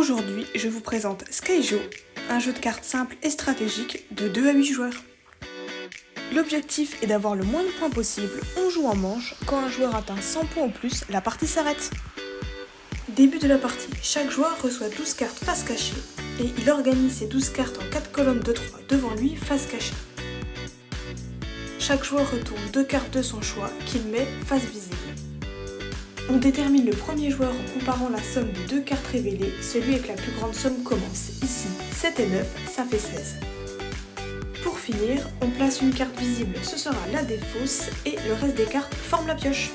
Aujourd'hui, je vous présente Skyjo, un jeu de cartes simple et stratégique de 2 à 8 joueurs. L'objectif est d'avoir le moins de points possible, on joue en manche, quand un joueur atteint 100 points ou plus, la partie s'arrête. Début de la partie, chaque joueur reçoit 12 cartes face cachée, et il organise ces 12 cartes en 4 colonnes de 3 devant lui face cachée. Chaque joueur retourne 2 cartes de son choix qu'il met face visible. On détermine le premier joueur en comparant la somme des 2 cartes révélées, celui avec la plus grande somme commence. Ici, 7 et 9, ça fait 16. Pour finir, on place une carte visible, ce sera la défausse, et le reste des cartes forment la pioche.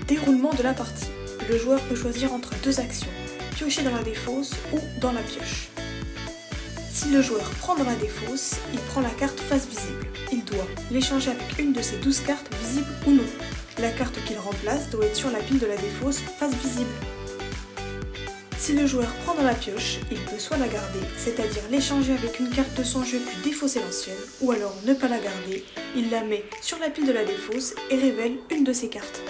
Déroulement de la partie. Le joueur peut choisir entre 2 actions, piocher dans la défausse ou dans la pioche. Si le joueur prend dans la défausse, il prend la carte face visible. Il doit l'échanger avec une de ses 12 cartes visibles ou non. La carte qu'il remplace doit être sur la pile de la défausse face visible. Si le joueur prend dans la pioche, il peut soit la garder, c'est-à-dire l'échanger avec une carte de son jeu puis défausser l'ancienne, ou alors ne pas la garder, il la met sur la pile de la défausse et révèle une de ses cartes.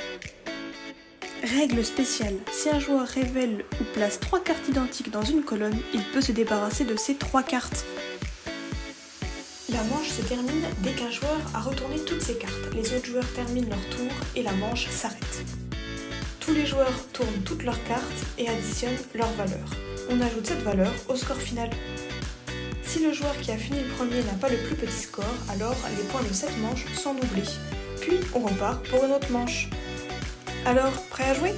Règle spéciale, si un joueur révèle ou place 3 cartes identiques dans une colonne, il peut se débarrasser de ces 3 cartes. La manche se termine dès qu'un joueur a retourné toutes ses cartes. Les autres joueurs terminent leur tour et la manche s'arrête. Tous les joueurs tournent toutes leurs cartes et additionnent leurs valeurs. On ajoute cette valeur au score final. Si le joueur qui a fini le premier n'a pas le plus petit score, alors les points de cette manche sont doublés. Puis on repart pour une autre manche. Alors, prêt à jouer ?